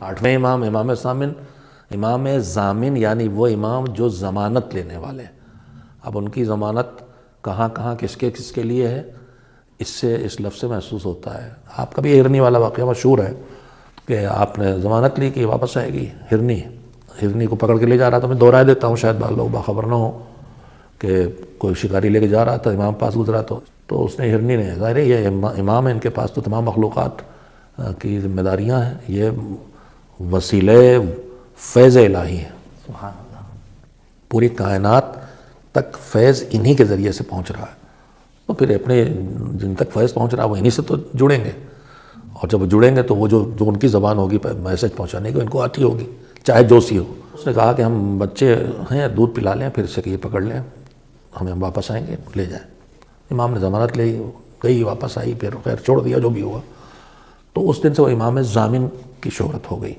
آٹھویں امام امام ضامن، امام ضامن یعنی وہ امام جو ضمانت لینے والے ہیں۔ اب ان کی ضمانت کہاں کہاں کس کے لیے ہے، اس سے اس لفظ سے محسوس ہوتا ہے۔ آپ کا بھی ہرنی والا واقعہ مشہور ہے کہ آپ نے ضمانت لی کہ واپس آئے گی ہرنی کو پکڑ کے لے جا رہا تھا۔ میں دہرائے دیتا ہوں شاید بعض لوگ باخبر نہ ہو کہ کوئی شکاری لے کے جا رہا تھا، امام پاس گزرا تو اس نے ہرنی نے، ظاہر ہے یہ امام ہے، ان کے پاس تو تمام مخلوقات کی ذمہ داریاں ہیں، یہ وسیلہ فیض الہی ہے، سبحان اللہ، پوری کائنات تک فیض انہی کے ذریعے سے پہنچ رہا ہے، تو پھر اپنے جن تک فیض پہنچ رہا ہے وہ انہی سے تو جڑیں گے، اور جب وہ جڑیں گے تو وہ جو ان کی زبان ہوگی میسج پہنچانے کی ان کو آتی ہوگی، چاہے جو سی ہو۔ اس نے کہا کہ ہم بچے ہیں، دودھ پلا لیں، پھر سے کہ یہ پکڑ لیں، ہمیں واپس آئیں گے، لے جائیں۔ امام نے ضمانت لی، گئی، واپس آئی، پھر خیر چھوڑ دیا جو بھی ہوا۔ تو اس دن سے وہ امام ضامن کی شہرت ہو گئی۔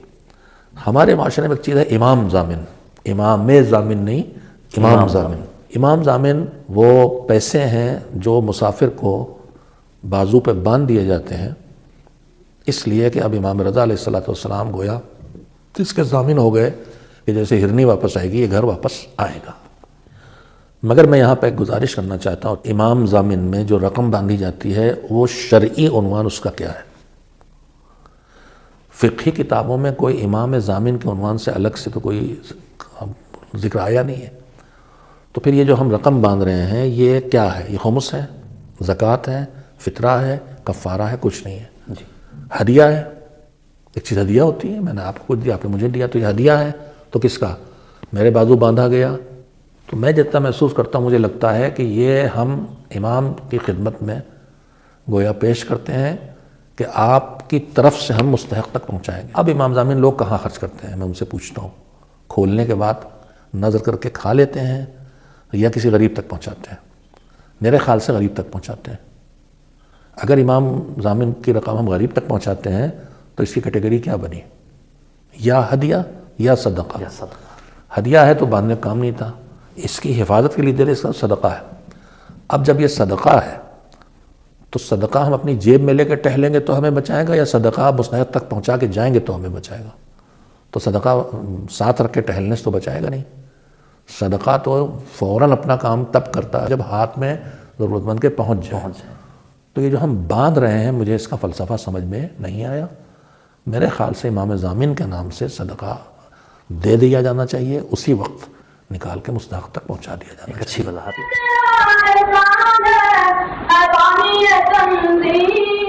ہمارے معاشرے میں ایک چیز ہے امام ضامن، امام ضامن نہیں، امام ضامن۔ امام ضامن وہ پیسے ہیں جو مسافر کو بازو پہ باندھ دیے جاتے ہیں، اس لیے کہ اب امام رضا علیہ السلام گویا اس کے ضامن ہو گئے کہ جیسے ہرنی واپس آئے گی یہ گھر واپس آئے گا۔ مگر میں یہاں پہ ایک گزارش کرنا چاہتا ہوں، امام ضامن میں جو رقم باندھی جاتی ہے وہ شرعی عنوان اس کا کیا ہے؟ فقہی کتابوں میں کوئی امام ضامن کے عنوان سے الگ سے تو کوئی ذکر آیا نہیں ہے۔ تو پھر یہ جو ہم رقم باندھ رہے ہیں یہ کیا ہے؟ یہ خمس ہے، زکوٰۃ ہے، فطرہ ہے، کفارہ ہے، کچھ نہیں ہے۔ جی، ہدیہ ہے، ایک چیز ہدیہ ہوتی ہے، میں نے آپ کو دیا، آپ نے مجھے دیا، تو یہ ہدیہ ہے۔ تو کس کا؟ میرے بازو باندھا گیا، تو میں جتنا محسوس کرتا ہوں مجھے لگتا ہے کہ یہ ہم امام کی خدمت میں گویا پیش کرتے ہیں کہ آپ کی طرف سے ہم مستحق تک پہنچائیں گے۔ اب امام ضامن لوگ کہاں خرچ کرتے ہیں؟ میں ان سے پوچھتا ہوں، کھولنے کے بعد نظر کر کے کھا لیتے ہیں یا کسی غریب تک پہنچاتے ہیں؟ میرے خیال سے غریب تک پہنچاتے ہیں۔ اگر امام ضامن کی رقم ہم غریب تک پہنچاتے ہیں تو اس کی کیٹیگری کیا بنی؟ یا ہدیہ یا صدقہ۔ یا صدقہ۔ ہدیہ ہے تو باندھنے کا کام نہیں تھا، اس کی حفاظت کے لیے دے رہے، اس کا صدقہ ہے۔ اب جب یہ صدقہ ہے تو صدقہ ہم اپنی جیب میں لے کے ٹہلیں گے تو ہمیں بچائے گا، یا صدقہ مستحق تک پہنچا کے جائیں گے تو ہمیں بچائے گا؟ تو صدقہ ساتھ رکھ کے ٹہلنے سے تو بچائے گا نہیں۔ صدقہ تو فوراً اپنا کام تب کرتا ہے جب ہاتھ میں ضرورت مند کے پہنچ جائے۔ تو یہ جو ہم باندھ رہے ہیں مجھے اس کا فلسفہ سمجھ میں نہیں آیا۔ میرے خیال سے امام ضامن کے نام سے صدقہ دے دیا جانا چاہیے، اسی وقت نکال کے مستحق تک پہنچا دیا جانا ایک اچھی وضاحت۔ چاہیے۔